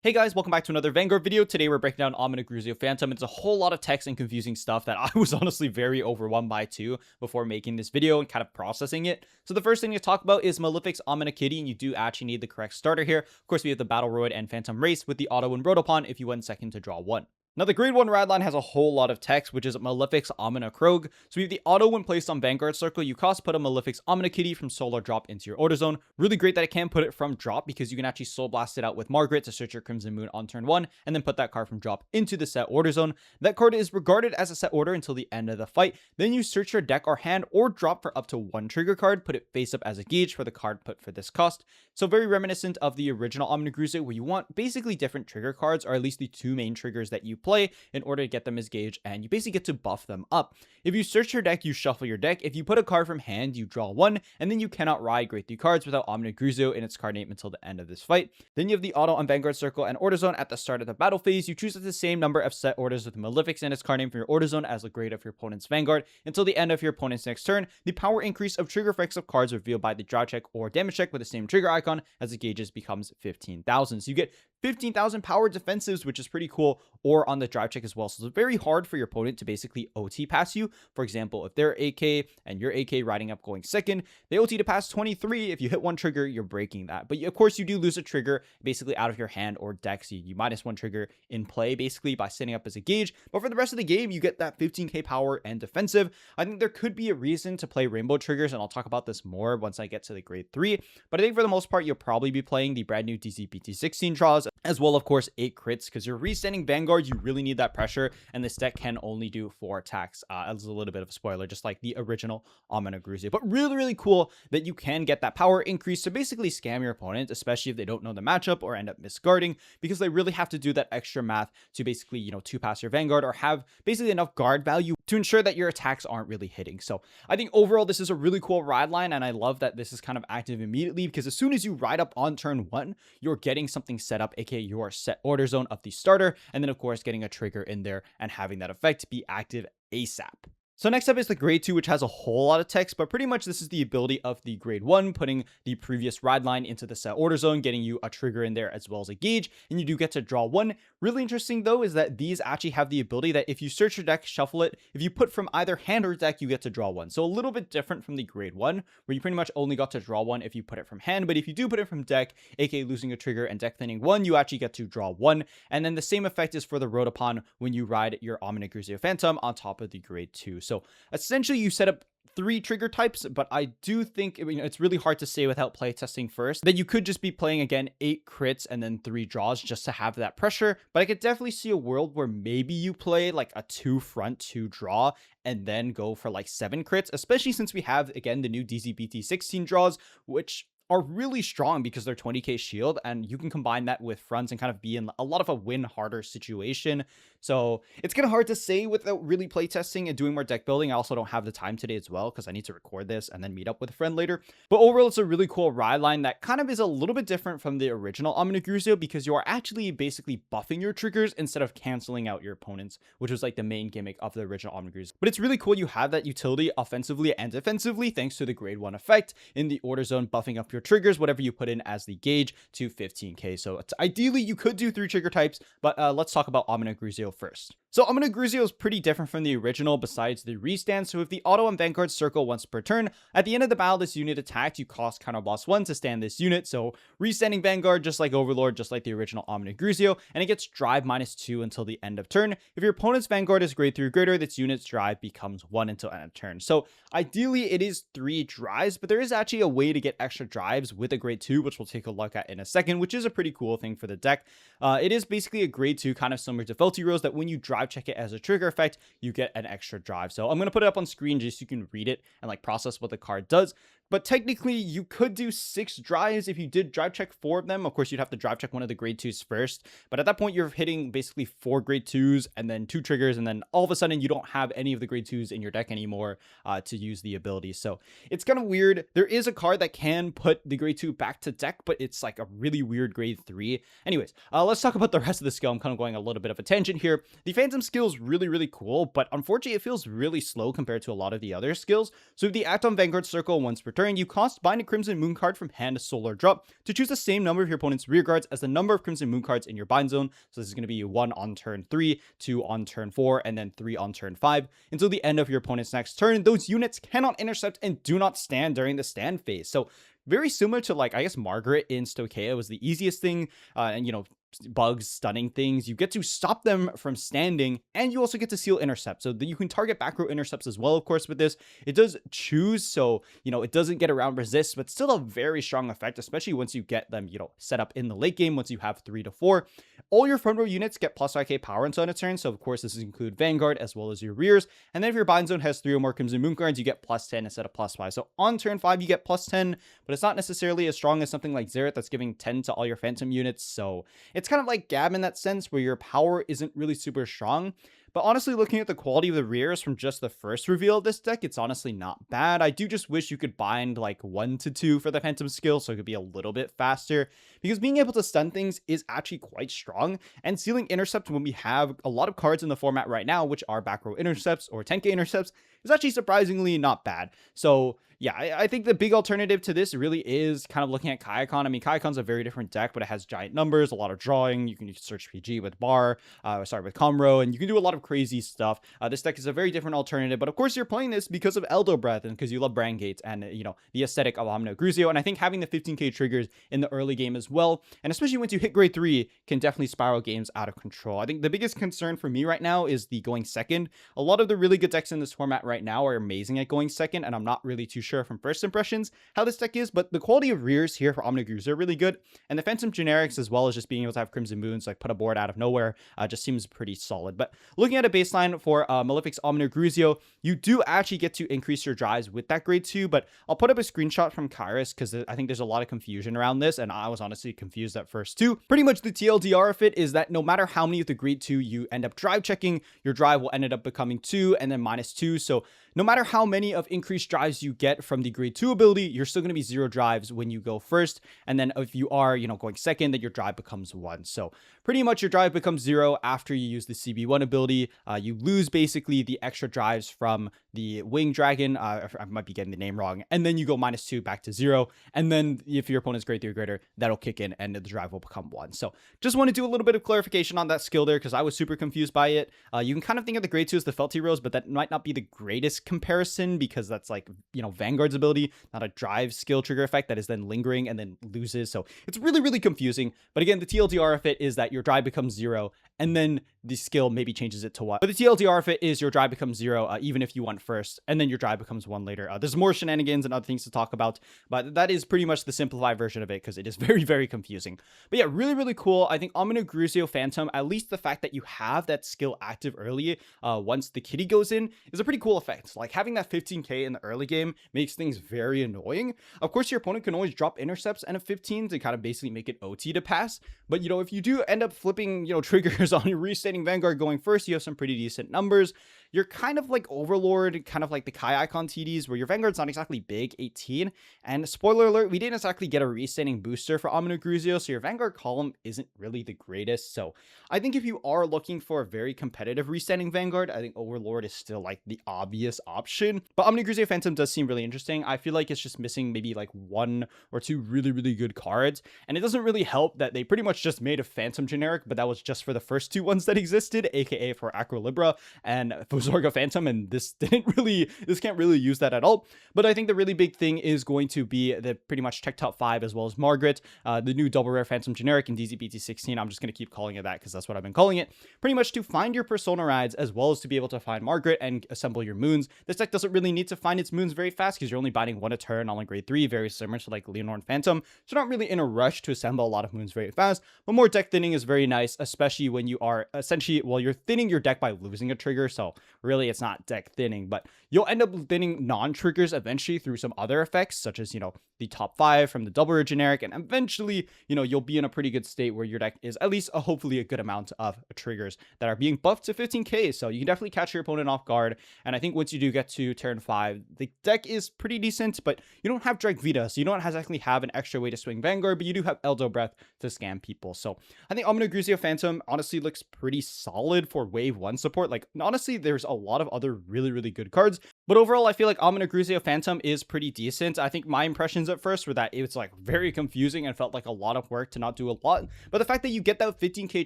Hey guys, welcome back to another Vanguard video. Today we're breaking down Ominagruzio Fantôme. It's a whole lot of text and confusing stuff that I was honestly very overwhelmed by too before making this video and kind of processing it. So the first thing to talk about is Malefics Ominakitty, and you do actually need the correct starter here. Of course, we have the Battle Roid and Phantom Race with the auto and Rotopon if you went second to draw one. Now, the grade 1 ride line has a whole lot of text, which is Malefics Ominacrowg. So we have the auto when placed on Vanguard Circle. You cost put a Malefics Ominakitty from Solar Drop into your Order Zone. Really great that it can put it from drop because you can actually Soul Blast it out with Margaret to search your Crimson Moon on turn 1 and then put that card from drop into the set Order Zone. That card is regarded as a set order until the end of the fight. Then you search your deck or hand or drop for up to one trigger card, put it face up as a gauge for the card put for this cost. So very reminiscent of the original Ominagruzio, where you want basically different trigger cards, or at least the two main triggers that you play in order to get them as gauge, and you basically get to buff them up. If you search your deck, you shuffle your deck. If you put a card from hand, you draw one, and then you cannot ride grade 3 cards without Ominagruzio in its card name until the end of this fight. Then you have the auto on Vanguard Circle and Order Zone. At the start of the battle phase, you choose the same number of set orders with Malefics in its card name for your Order Zone as the grade of your opponent's Vanguard until the end of your opponent's next turn. The power increase of trigger effects of cards revealed by the draw check or damage check with the same trigger icon as the gauges becomes 15,000. So you get 15,000 power defensives, which is pretty cool, or on the drive check as well. So it's very hard for your opponent to basically OT pass you. For example, if they're AK and you're AK riding up going second, they OT to pass 23. If you hit one trigger, you're breaking that. But of course, you do lose a trigger basically out of your hand or deck. So you minus one trigger in play basically by setting up as a gauge. But for the rest of the game, you get that 15k power and defensive. I think there could be a reason to play rainbow triggers, and I'll talk about this more once I get to the grade 3. But I think for the most part, you'll probably be playing the brand new DZ-BT17 draws, as well, of course, 8 crits, because you're resetting Vanguard. You really need that pressure, and this deck can only do 4 attacks. As a little bit of a spoiler, just like the original Ominagruzio. But really cool that you can get that power increase to basically scam your opponent, especially if they don't know the matchup or end up misguarding, because they really have to do that extra math to basically, you know, 2-pass your Vanguard or have basically enough guard value to ensure that your attacks aren't really hitting. So I think overall, this is a really cool ride line, and I love that this is kind of active immediately, because as soon as you ride up on turn 1, you're getting something set up, aka your set order zone of the starter, and then of course getting a trigger in there and having that effect be active ASAP. So next up is the grade 2, which has a whole lot of text, but pretty much this is the ability of the grade 1, putting the previous ride line into the set order zone, getting you a trigger in there as well as a gauge, and you do get to draw one. Really interesting though is that these actually have the ability that if you search your deck, shuffle it, if you put from either hand or deck, you get to draw one. So a little bit different from the grade 1, where you pretty much only got to draw one if you put it from hand, but if you do put it from deck, aka losing a trigger and deck thinning one, you actually get to draw one. And then the same effect is for the Rotopon when you ride your Ominagruzio Fantôme on top of the grade 2. So essentially you set up 3 trigger types, but I do think, you know, it's really hard to say without playtesting first that you could just be playing again 8 crits and then 3 draws just to have that pressure. But I could definitely see a world where maybe you play like a 2 front 2 draw and then go for like 7 crits, especially since we have again the new DZ-BT16 draws, which are really strong because they're 20k shield, and you can combine that with fronts and kind of be in a lot of a win harder situation. So it's kind of hard to say without really playtesting and doing more deck building. I also don't have the time today as well because I need to record this and then meet up with a friend later. But overall, it's a really cool ride line that kind of is a little bit different from the original Ominagruzio, because you are actually basically buffing your triggers instead of canceling out your opponents, which was like the main gimmick of the original Ominagruzio. But it's really cool you have that utility offensively and defensively thanks to the grade 1 effect in the order zone, buffing up your triggers, whatever you put in as the gauge, to 15k. So ideally you could do 3 trigger types, but let's talk about Ominagruzio first. So Ominagruzio is pretty different from the original besides the restand. So if the auto on Vanguard Circle once per turn, at the end of the battle this unit attacked, you cost counter boss 1 to stand this unit. So restanding Vanguard just like Overlord, just like the original Ominagruzio, and it gets drive -2 until the end of turn. If your opponent's Vanguard is grade 3 or greater, this unit's drive becomes 1 until end of turn. So ideally it is 3 drives, but there is actually a way to get extra drives with a grade 2, which we'll take a look at in a second, which is a pretty cool thing for the deck. It is basically a grade 2, kind of similar to Felty Rose, that when you drive check it as a trigger effect, you get an extra drive. So I'm going to put it up on screen just so you can read it and like process what the card does. But technically, you could do 6 drives if you did drive check 4 of them. Of course, you'd have to drive check one of the grade 2s first. But at that point, you're hitting basically 4 grade 2s and then 2 triggers. And then all of a sudden, you don't have any of the grade 2s in your deck anymore to use the ability. So it's kind of weird. There is a card that can put the grade 2 back to deck, but it's like a really weird grade 3. Anyways, let's talk about the rest of the skill. I'm kind of going a little bit of a tangent here. The Phantom skill is really cool, but unfortunately, it feels really slow compared to a lot of the other skills. So if the act on Vanguard Circle once per turn, turn, you cost bind a Crimson Moon card from hand to soul or drop to choose the same number of your opponent's rear guards as the number of Crimson Moon cards in your bind zone. So this is going to be 1 on turn 3, 2 on turn 4, and then 3 on turn 5 until the end of your opponent's next turn. Those units cannot intercept and do not stand during the stand phase. So very similar to, like, I guess Margaret in Stoicheia was the easiest thing, and you know, bugs, stunning things, you get to stop them from standing, and you also get to seal intercept, so that you can target back row intercepts as well. Of course, with this, it does choose, so you know, it doesn't get around resist, but still a very strong effect, especially once you get them, you know, set up in the late game. Once you have 3 to 4, all your front row units get plus 5k power on a turn, so of course this include Vanguard as well as your rears. And then if your bind zone has 3 or more Crimson Moon cards, you get plus 10 instead of plus 5. So on turn 5 you get plus 10, but it's not necessarily as strong as something like Xerath that's giving 10 to all your phantom units. So it's kind of like Gab in that sense, where your power isn't really super strong. But honestly, looking at the quality of the rears from just the first reveal of this deck, it's honestly not bad. I do just wish you could bind like 1 to 2 for the Phantom skill, so it could be a little bit faster, because being able to stun things is actually quite strong, and sealing intercept when we have a lot of cards in the format right now, which are back row intercepts or 10k intercepts, is actually surprisingly not bad. So yeah, I think the big alternative to this really is kind of looking at Kaiakon. I mean, Kaiakon's a very different deck, but it has giant numbers, a lot of drawing. You can use search PG with with Comro, and you can do a lot of crazy stuff. This deck is a very different alternative, but of course you're playing this because of Eldo Breath and because you love Brand Gates and, you know, the aesthetic of Ominagruzio. And I think having the 15k triggers in the early game as well, and especially once you hit grade 3, can definitely spiral games out of control. I think the biggest concern for me right now is the going second. A lot of the really good decks in this format right now are amazing at going second, and I'm not really too sure from first impressions how this deck is, but the quality of rears here for Ominagruzio are really good, and the Phantom generics, as well as just being able to have Crimson Moons, like put a board out of nowhere, just seems pretty solid. But looking at a baseline for Malefics Ominagruzio, you do actually get to increase your drives with that grade 2, but I'll put up a screenshot from Kyrus because I think there's a lot of confusion around this, and I was honestly confused at first too. Pretty much the TLDR of it is that no matter how many of the grade 2 you end up drive checking, your drive will end up becoming 2 and then -2. So no matter how many of increased drives you get from the grade 2 ability, you're still going to be 0 drives when you go first. And then if you are, you know, going second, then your drive becomes 1. So pretty much your drive becomes 0 after you use the CB1 ability. You lose basically the extra drives from the Wing Dragon. I might be getting the name wrong. And then you go -2 back to 0. And then if your opponent's grade 3 or greater, that'll kick in and the drive will become 1. So just want to do a little bit of clarification on that skill there, because I was super confused by it. You can kind of think of the grade 2 as the Felty Rose, but that might not be the greatest comparison, because that's like, you know, Vanguard's ability, not a drive skill trigger effect that is then lingering and then loses. So it's really confusing. But again, the TLDR of it is that your drive becomes 0, and then the skill maybe changes it to 1. But the TLDR of it is your drive becomes 0 even if you went first, and then your drive becomes 1 later. There's more shenanigans and other things to talk about, but that is pretty much the simplified version of it, because it is very confusing. But yeah, really cool. I think Ominagruzio Phantom, at least the fact that you have that skill active early once the kitty goes in, is a pretty cool effect. Like having that 15k in the early game makes things very annoying. Of course, your opponent can always drop intercepts and a 15 to kind of basically make it OT to pass. But, you know, if you do end up flipping, you know, triggers on your restating Vanguard going first, you have some pretty decent numbers. You're kind of like Overlord, kind of like the Kai Icon TDs, where your Vanguard's not exactly big, 18. And spoiler alert, we didn't exactly get a restanding booster for Ominagruzio, so your Vanguard column isn't really the greatest. So I think if you are looking for a very competitive restanding Vanguard, I think Overlord is still like the obvious option. But Ominagruzio Phantom does seem really interesting. I feel like it's just missing maybe like 1 or 2 really good cards. And it doesn't really help that they pretty much just made a Phantom generic, but that was just for the first 2 ones that existed, aka for Acrolibra and Zorga Phantom, and this can't really use that at all. But I think the really big thing is going to be the pretty much Tech Top 5 as well as Margaret, the new double rare Phantom generic in DZ-BT17. I'm just going to keep calling it that because that's what I've been calling it. Pretty much to find your Persona rides as well as to be able to find Margaret and assemble your moons. This deck doesn't really need to find its moons very fast because you're only binding 1 a turn on grade 3, very similar to like Leonore Phantom. So you're not really in a rush to assemble a lot of moons very fast, but more deck thinning is very nice, especially when you are essentially, well, you're thinning your deck by losing a trigger. So really it's not deck thinning, but you'll end up thinning non-triggers eventually through some other effects, such as, you know, the top 5 from the double rare generic, and eventually, you know, you'll be in a pretty good state where your deck is at least hopefully a good amount of triggers that are being buffed to 15k, so you can definitely catch your opponent off guard. And I think once you do get to turn 5, the deck is pretty decent, but you don't have Drag Vita, so you don't exactly have an extra way to swing Vanguard, but you do have Eldo Breath to scam people. So I think Ominagruzio Phantom honestly looks pretty solid for wave 1 support. Like, honestly, there's a lot of other really good cards But overall, I feel like Ominagruzio Fantôme is pretty decent. I think my impressions at first were that it was like very confusing and felt like a lot of work to not do a lot. But the fact that you get that 15k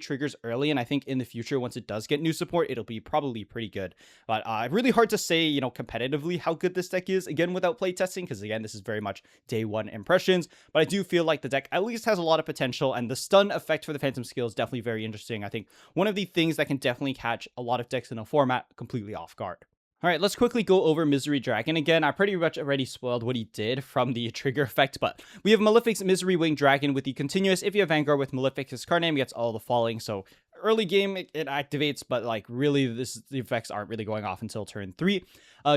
triggers early, and I think in the future, once it does get new support, it'll be probably pretty good. But really hard to say, you know, competitively how good this deck is, again, without playtesting, because again, this is very much day one impressions. But I do feel like the deck at least has a lot of potential, and the stun effect for the Phantom skill is definitely very interesting. I think one of the things that can definitely catch a lot of decks in a format completely off guard. All right, let's quickly go over Misery Dragon again. I pretty much already spoiled what he did from the trigger effect, but we have Malefics Misery Wing Dragon with the continuous. If you have Vanguard with Malefics, his card name gets all the falling, so early game it activates, but like really the effects aren't really going off until turn 3.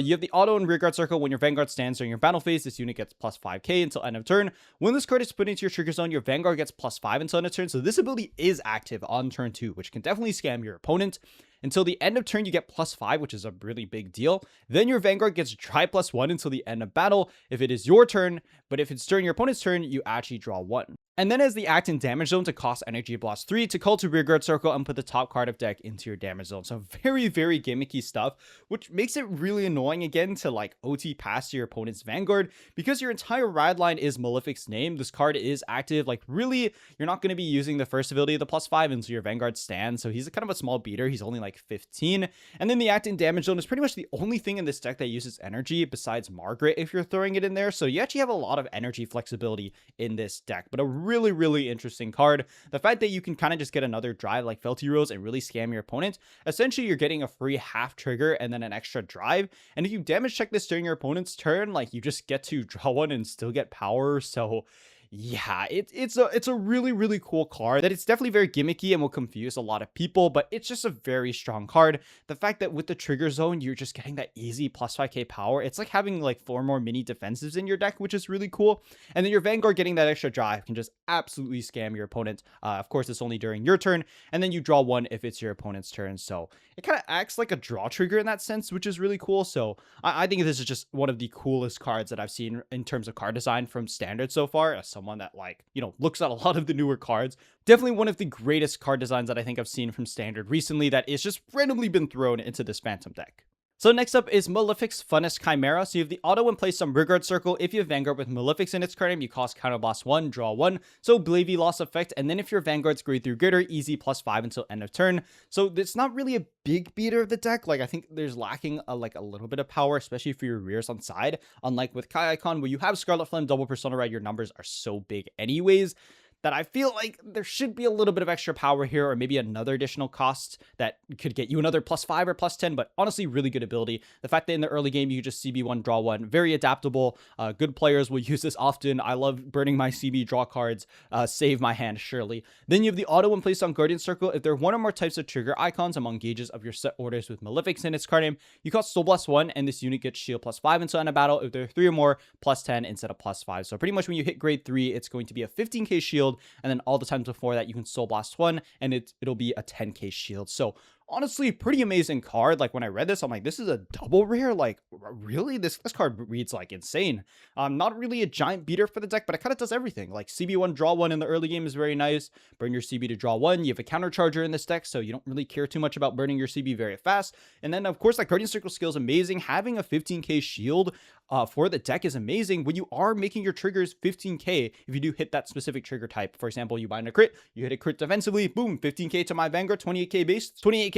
You have the auto and rearguard circle. When your Vanguard stands during your battle phase, this unit gets plus 5k until end of turn. When this card is put into your trigger zone, your Vanguard gets plus 5 until end of turn, so this ability is active on turn 2, which can definitely scam your opponent. Until the end of turn, you get plus 5, which is a really big deal. Then your Vanguard gets dry plus 1 until the end of battle if it is your turn, but if it's during your opponent's turn, you actually draw 1. And then as the act in damage zone to cost energy blast 3 to call to rearguard circle and put the top card of deck into your damage zone. So very, very gimmicky stuff, which makes it really annoying again to like OT past your opponent's Vanguard because your entire ride line is Malefic's name. This card is active. Like really, you're not going to be using the first ability of the plus 5 until your Vanguard stands. So he's kind of a small beater. He's only like 15. And then the act in damage zone is pretty much the only thing in this deck that uses energy besides Margaret if you're throwing it in there. So you actually have a lot of energy flexibility in this deck, but a really interesting card. The fact that you can kind of just get another drive like Felty Rose and really scam your opponent. Essentially, you're getting a free half trigger and then an extra drive. And if you damage check this during your opponent's turn, like you just get to draw one and still get power. So yeah, it's a really cool card that it's definitely very gimmicky and will confuse a lot of people, but it's just a very strong card. The fact that with the trigger zone, you're just getting that easy plus 5k power. It's like having like 4 more mini defensives in your deck, which is really cool. And then your Vanguard getting that extra drive can just absolutely scam your opponent. Of course, it's only during your turn, and then you draw 1 if it's your opponent's turn. So it kind of acts like a draw trigger in that sense, which is really cool. So I think this is just one of the coolest cards that I've seen in terms of card design from Standard so far, as someone that like, you know, looks at a lot of the newer cards. Definitely one of the greatest card designs that I think I've seen from Standard recently that is just randomly been thrown into this Phantom deck. So next up is Malefics Funest Chimaera. So you have the auto when placed on rearguard circle. If you have Vanguard with Malefics in its card name, you cost counterblast 1, draw 1. So Blavey loss effect. And then if your Vanguard's grade through greater, easy plus 5 until end of turn. So it's not really a big beater of the deck. Like I think there's lacking a little bit of power, especially for your rears on side. Unlike with Kai Icon, where you have Scarlet Flame, double Persona Red, your numbers are so big anyways, that I feel like there should be a little bit of extra power here, or maybe another additional cost that could get you another plus 5 or plus 10, but honestly, really good ability. The fact that in the early game, you just CB1, draw 1, very adaptable. Good players will use this often. I love burning my CB draw cards, save my hand, surely. Then you have the auto when placed on Guardian Circle. If there are 1 or more types of trigger icons among gauges of your set orders with Malefics in its card name, you cost Soul Blast 1, and this unit gets shield plus 5 until end of battle. If there are 3 or more, plus 10 instead of plus 5. So pretty much when you hit grade 3, it's going to be a 15k shield, and then all the times before that you can Soul Blast 1 and it'll be a 10k shield. So honestly, pretty amazing card. Like when I read this, I'm like, this is a double rare. Like really, this card reads like insane. Not really a giant beater for the deck, but it kind of does everything. Like CB1 draw 1 in the early game is very nice. Burn your CB to draw 1. You have a counter charger in this deck, so you don't really care too much about burning your CB very fast. And then of course that Guardian Circle skill is amazing. Having a 15k shield for the deck is amazing when you are making your triggers 15k if you do hit that specific trigger type. For example, you bind a crit, you hit a crit defensively, boom, 15k to my Vanguard, 28k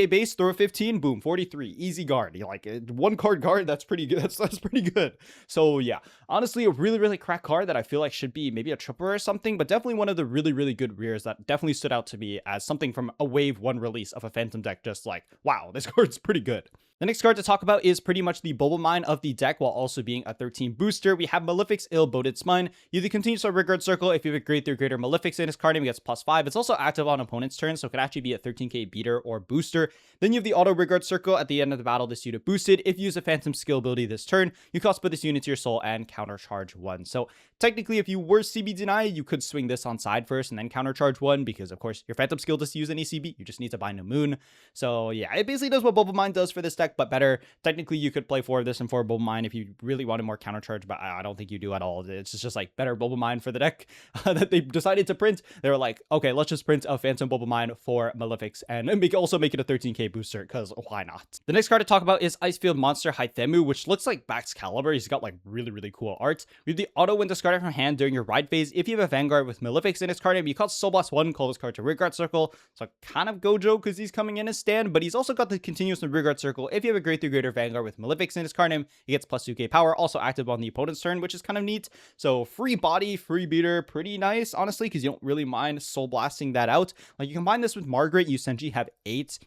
base, throw a 15, boom, 43, easy guard. You're like, 1 card guard, that's pretty good. That's pretty good. So yeah, honestly, a really crack card that I feel like should be maybe a triple or something, but definitely one of the really good rears that definitely stood out to me as something from a wave 1 release of a Phantom deck. Just like, wow, this card's pretty good. The next card to talk about is pretty much the Bubble Mine of the deck while also being a 13 booster. We have Malefics Ill-Boding Spinne. You continue to rearguard circle. If you have a grade through greater Malefics in his card name, it gets plus 5. It's also active on opponent's turn, so it could actually be a 13k beater or booster. Then you have the auto rearguard circle. At the end of the battle, this unit boosted. If you use a Phantom skill ability this turn, you cost put this unit to your soul and counter charge 1. So technically, if you were CB denied, you could swing this on side first and then counter charge 1 because of course your Phantom skill doesn't use any CB. You just need to bind a Moon. So yeah, it basically does what Bubble Mine does for this deck. deck, but better. Technically, you could play 4 of this and 4 Bulba Mine if you really wanted more counter charge, but I don't think you do at all. It's just like better Bulba Mine for the deck that they decided to print. They were like, okay, let's just print a Phantom Bulba Mine for Malefics and also make it a 13k booster, because why not? The next card to talk about is Icefield Monster Mythemu, which looks like Baxcalibur. He's got like really cool art. We have the auto when discarded from hand during your ride phase. If you have a Vanguard with Malefics in its card name, you call Soul Blast 1, call this card to Rearguard Circle. So kind of Gojo because he's coming in as stand, but he's also got the continuous in Rearguard Circle. If you have a grade 3 greater Vanguard with Malefics in his card name, he gets plus 2k power, also active on the opponent's turn, which is kind of neat. So free body, free beater, pretty nice, honestly, because you don't really mind soul blasting that out. Like, you combine this with Margaret, you essentially have 8,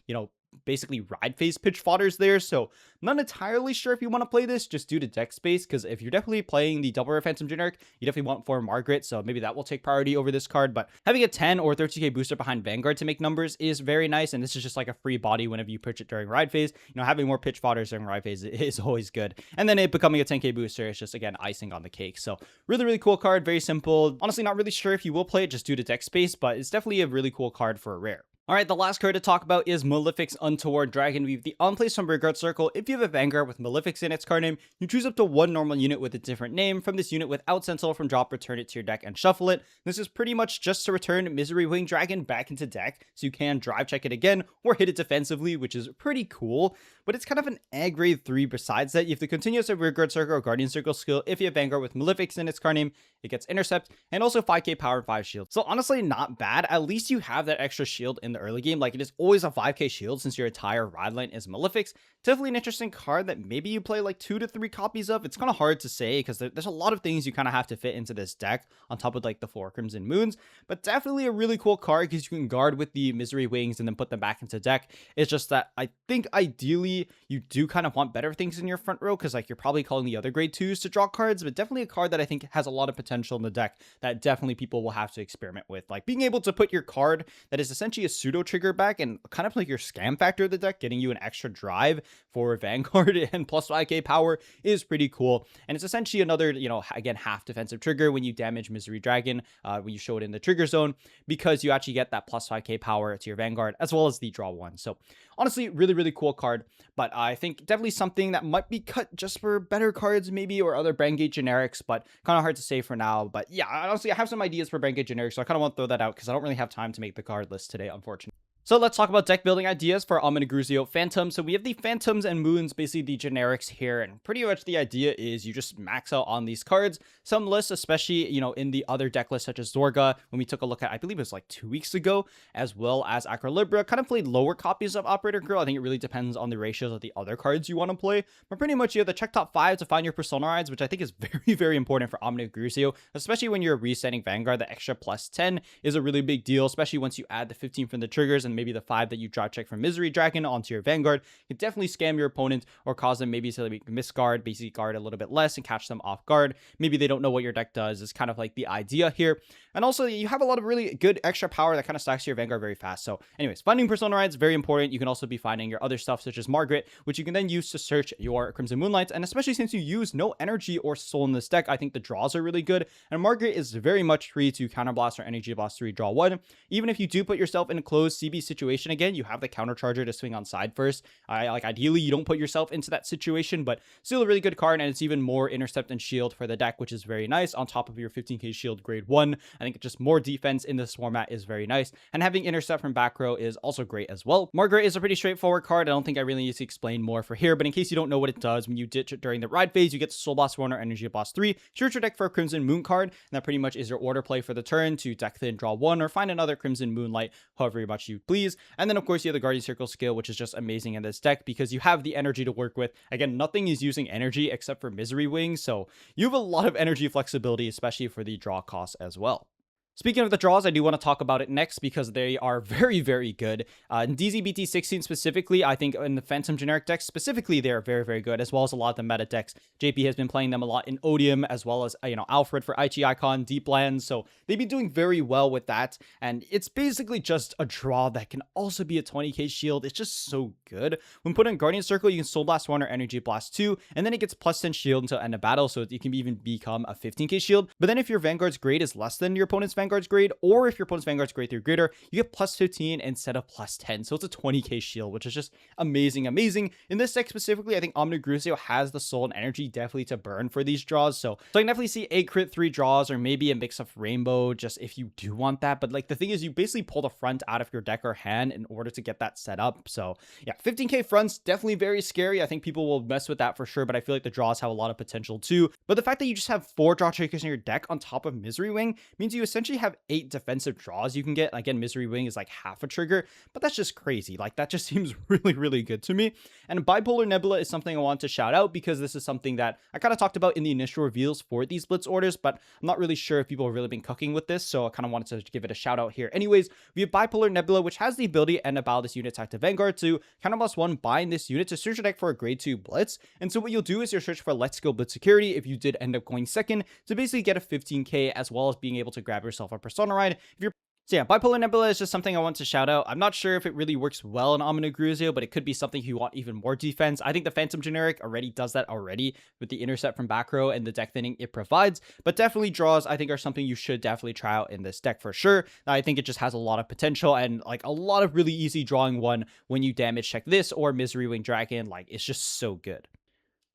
basically ride phase pitch fodders there. So I'm not entirely sure if you want to play this just due to deck space, because if you're definitely playing the double rare Phantom generic, you definitely want 4 Margaret, so maybe that will take priority over this card. But having a 10 or 13k booster behind Vanguard to make numbers is very nice, and this is just like a free body whenever you pitch it during ride phase. Having more pitch fodders during ride phase is always good, and then it becoming a 10k booster is just, again, icing on the cake. So really cool card, very simple. Honestly, not really sure if you will play it just due to deck space, but it's definitely a really cool card for a rare. Alright, the last card to talk about is Malefics Untoward Dragon. We have the on place from Rearguard Circle. If you have a Vanguard with Malefics in its card name, you choose up to 1 normal unit with a different name. From this unit without Sentinel from drop, return it to your deck and shuffle it. This is pretty much just to return Misery Wing Dragon back into deck, so you can drive check it again or hit it defensively, which is pretty cool. But it's kind of an A grade 3 besides that. You have the continuous of Rearguard Circle or Guardian Circle skill. If you have Vanguard with Malefics in its card name, it gets intercept and also 5k power and 5 shield. So honestly, not bad. At least you have that extra shield in the early game. Like, it is always a 5k shield since your entire ride line is Malefics. Definitely an interesting card that maybe you play like 2 to 3 copies of. It's kind of hard to say because there's a lot of things you kind of have to fit into this deck on top of like the 4 Crimson Moons, but definitely a really cool card because you can guard with the Misery Wings and then put them back into deck. It's just that I think ideally you do kind of want better things in your front row, because like you're probably calling the other grade 2s to draw cards, but definitely a card that I think has a lot of potential in the deck that definitely people will have to experiment with. Like, being able to put your card that is essentially a pseudo trigger back and kind of like your scam factor of the deck, getting you an extra drive for Vanguard and plus 5k power is pretty cool. And it's essentially another, again, half defensive trigger when you damage Misery Dragon, when you show it in the trigger zone, because you actually get that plus 5k power to your Vanguard as well as the draw 1. So honestly, really cool card, but I think definitely something that might be cut just for better cards maybe, or other Brandgate generics, but kind of hard to say for now. But yeah, honestly, I have some ideas for Brandgate generics, so I kind of want to throw that out because I don't really have time to make the card list today, unfortunately. So let's talk about deck building ideas for Ominagruzio Fantôme. So we have the Phantoms and Moons, basically the generics here, and pretty much the idea is you just max out on these cards. Some lists, especially, in the other deck lists such as Zorga, when we took a look at, I believe it was like 2 weeks ago, as well as Acrolibra, kind of played lower copies of Operator Girl. I think it really depends on the ratios of the other cards you want to play, but pretty much you have the check top 5 to find your Persona rides, which I think is very important for Ominagruzio, especially when you're resetting Vanguard. The extra plus 10 is a really big deal, especially once you add the 15 from the triggers and maybe the 5 that you draw check from Misery Dragon onto your Vanguard. You can definitely scam your opponent or cause them maybe to misguard, basically guard a little bit less and catch them off guard. Maybe they don't know what your deck does is kind of like the idea here. And also you have a lot of really good extra power that kind of stacks to your Vanguard very fast. So anyways, finding Persona rides, very important. You can also be finding your other stuff such as Margaret, which you can then use to search your Crimson Moonlights. And especially since you use no energy or soul in this deck, I think the draws are really good. And Margaret is very much free to counterblast or energy blast 3, draw 1. Even if you do put yourself in a closed CB situation again, you have the counter charger to swing on side first. Ideally you don't put yourself into that situation, but still a really good card, and it's even more intercept and shield for the deck, which is very nice on top of your 15k shield grade 1. I think just more defense in this format is very nice, and having intercept from back row is also great as well. Margaret is a pretty straightforward card. I don't think I really need to explain more for here, but in case you don't know what it does, when you ditch it during the ride phase, you get Soul Blast 1 or Energy Blast 3, search your deck for a Crimson Moon card, and that pretty much is your order play for the turn to deck thin, draw 1, or find another Crimson Moonlight however much you please. And then of course you have the Guardian Circle skill, which is just amazing in this deck because you have the energy to work with. Again, nothing is using energy except for Misery Wings, so you have a lot of energy flexibility, especially for the draw cost as well. Speaking of the draws, I do want to talk about it next because they are very good. In DZ-BT17 specifically, I think in the Phantom generic decks specifically, they are very good, as well as a lot of the meta decks. JP has been playing them a lot in Odium, as well as, Alfred for Aichi Icon, Deep Lands, so they've been doing very well with that, and it's basically just a draw that can also be a 20k shield. It's just so good. When put in Guardian Circle, you can Soul Blast 1 or Energy Blast 2, and then it gets plus 10 shield until end of battle, so it can even become a 15k shield. But then if your Vanguard's grade is less than your opponent's Vanguard, Vanguard's grade, or if your opponent's Vanguard's grade 3 greater, you get plus 15 instead of plus 10. So it's a 20k shield, which is just amazing. In this deck specifically, I think Ominagruzio has the soul and energy definitely to burn for these draws. So I can definitely see a crit 3 draws, or maybe a mix of rainbow, just if you do want that. But like the thing is, you basically pull the front out of your deck or hand in order to get that set up. So yeah, 15k fronts, definitely very scary. I think people will mess with that for sure, but I feel like the draws have a lot of potential too. But the fact that you just have 4 draw triggers in your deck on top of Misery Wing means you essentially have 8 defensive draws you can get. Again, Misery Wing is like half a trigger, but that's just crazy. Like that just seems really good to me. And Bipolar Nebula is something I want to shout out because this is something that I kind of talked about in the initial reveals for these Blitz orders, but I'm not really sure if people have really been cooking with this, so I kind of wanted to give it a shout out here. Anyways, we have Bipolar Nebula, which has the ability and about this unit's active Vanguard to counter +1 bind this unit to search your deck for a grade 2 Blitz. And so what you'll do is you'll search for Let's Go Blitz Security if you did end up going second to basically get a 15k, as well as being able to grab yourself a Persona Ride if you're. So yeah, Bipolar Nebula is just something I want to shout out. I'm not sure if it really works well in Ominagruzio, but it could be something if you want even more defense. I think the Phantom generic already does that with the intercept from back row and the deck thinning it provides. But definitely draws, I think, are something you should definitely try out in this deck for sure. I think it just has a lot of potential and like a lot of really easy drawing one when you damage check this or Misery Wing Dragon. Like it's just so good.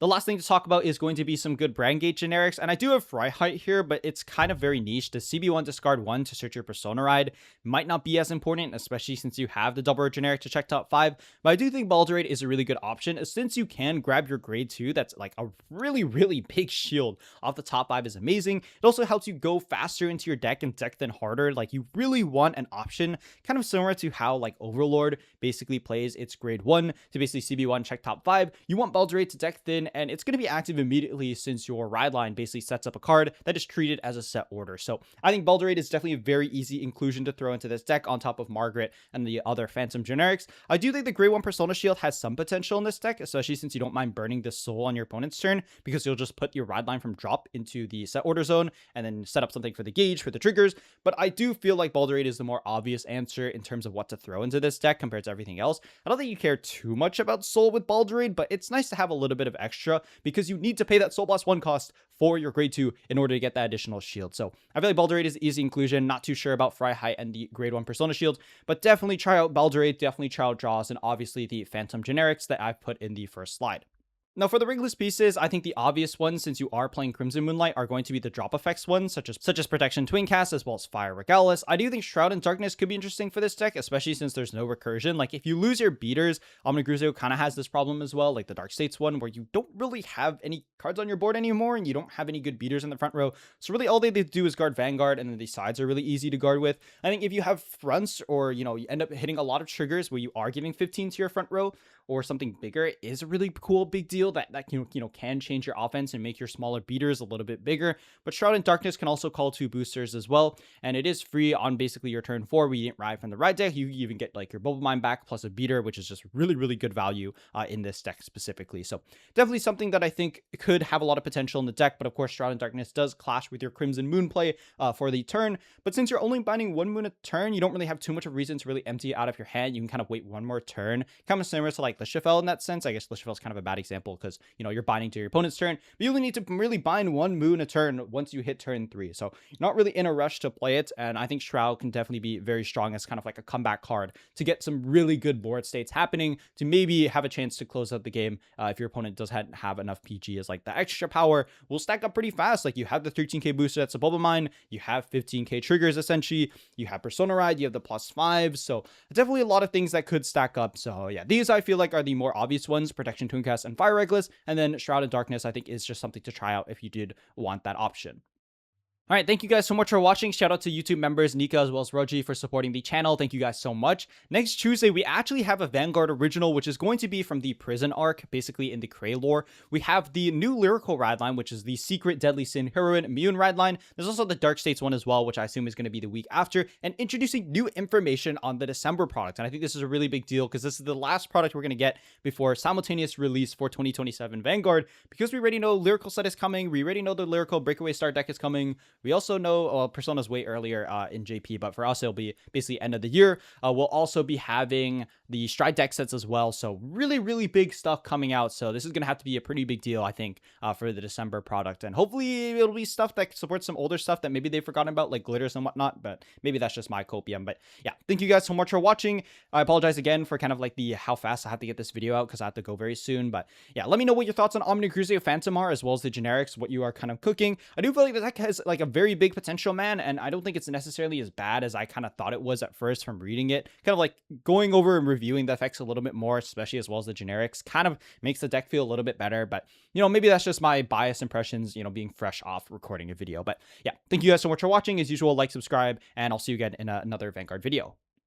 The last thing to talk about is going to be some good brand gate generics, and I do have Freiheit here, but it's kind of very niche. The CB1 discard 1 to search your Persona Ride might not be as important, especially since you have the double generic to check top 5, but I do think Balderade is a really good option, since you can grab your grade 2 that's like a really big shield off the top 5 is amazing. It also helps you go faster into your deck and deck thin harder. Like you really want an option, kind of similar to how like Overlord basically plays its grade 1 to basically CB1 check top 5. You want Balderade to deck thin, and it's going to be active immediately since your ride line basically sets up a card that is treated as a set order. So I think Balderade is definitely a very easy inclusion to throw into this deck on top of Margaret and the other Phantom generics. I do think the grade 1 Persona Shield has some potential in this deck, especially since you don't mind burning the soul on your opponent's turn, because you'll just put your ride line from drop into the set order zone and then set up something for the gauge for the triggers. But I do feel like Balderade is the more obvious answer in terms of what to throw into this deck compared to everything else. I don't think you care too much about soul with Balderade, but it's nice to have a little bit of extra, because you need to pay that soul +1 cost for your grade 2 in order to get that additional shield. So I feel like Balderade is easy inclusion. Not too sure about Freiheit and the grade 1 Persona shield, but definitely try out Balderade, definitely try out draws, and obviously the Phantom generics that I've put in the first slide. Now, for the ringless pieces, I think the obvious ones, since you are playing Crimson Moonlight, are going to be the drop effects ones, such as Protection Twin Cast, as well as Fire Regalis. I do think Shroud in Darkness could be interesting for this deck, especially since there's no recursion. Like, if you lose your beaters, Ominagruzio kind of has this problem as well, like the Dark States one, where you don't really have any cards on your board anymore, and you don't have any good beaters in the front row. So really, all they do is guard Vanguard, and then the sides are really easy to guard with. I think if you have fronts, or, you know, you end up hitting a lot of triggers where you are giving 15 to your front row, or something bigger, it is a really cool big deal that can change your offense and make your smaller beaters a little bit bigger. But Shroud in Darkness can also call 2 boosters as well, and it is free on basically your turn 4 where you didn't ride from the ride deck. You even get like your Bubble Mine back plus a beater, which is just really good value in this deck specifically. So definitely something that I think could have a lot of potential in the deck, but of course Shroud in Darkness does clash with your Crimson Moon play for the turn. But since you're only binding 1 moon a turn, you don't really have too much of a reason to really empty it out of your hand. You can kind of wait 1 more turn, kind of similar to like the Shifel in that sense. I guess Lishfel is kind of a bad example because, you know, you're binding to your opponent's turn, but you only need to really bind 1 moon a turn once you hit turn 3. So you're not really in a rush to play it, and I think Shroud can definitely be very strong as kind of like a comeback card to get some really good board states happening to maybe have a chance to close out the game if your opponent doesn't have enough PG, as like the extra power will stack up pretty fast. Like you have the 13k booster that's a Bubble Mine, you have 15k triggers essentially, you have Persona Ride, you have the +5, so definitely a lot of things that could stack up. So yeah, these I feel like are the more obvious ones: Protection Tooncast and Fire Regalis, and then Shroud in Darkness I think is just something to try out if you did want that option. All right, thank you guys so much for watching. Shout out to YouTube members Nika as well as Roji for supporting the channel. Thank you guys so much. Next Tuesday, we actually have a Vanguard original, which is going to be from the Prison arc, basically in the Cray lore. We have the new lyrical ride line, which is the Secret Deadly Sin Heroine Myun ride line. There's also the Dark States one as well, which I assume is going to be the week after, and introducing new information on the December product. And I think this is a really big deal because this is the last product we're going to get before simultaneous release for 2027 Vanguard, because we already know lyrical set is coming. We already know the lyrical Breakaway Star deck is coming. We also know Persona's way earlier in JP, but for us, it'll be basically end of the year. We'll also be having the Stride deck sets as well. So really, really big stuff coming out. So this is going to have to be a pretty big deal, I think, for the December product. And hopefully it'll be stuff that supports some older stuff that maybe they've forgotten about, like glitters and whatnot. But maybe that's just my copium. But yeah, thank you guys so much for watching. I apologize again for kind of like the how fast I have to get this video out because I have to go very soon. But yeah, let me know what your thoughts on Ominagruzio Fantôme are, as well as the generics, what you are kind of cooking. I do feel like the deck has like a very big potential, man, and I don't think it's necessarily as bad as I kind of thought it was at first from reading it. Kind of like going over and reviewing the effects a little bit more, especially as well as the generics, kind of makes the deck feel a little bit better. But you know, maybe that's just my biased impressions, you know, being fresh off recording a video. But yeah, thank you guys so much for watching. As usual, like, subscribe, and I'll see you again in another Vanguard video.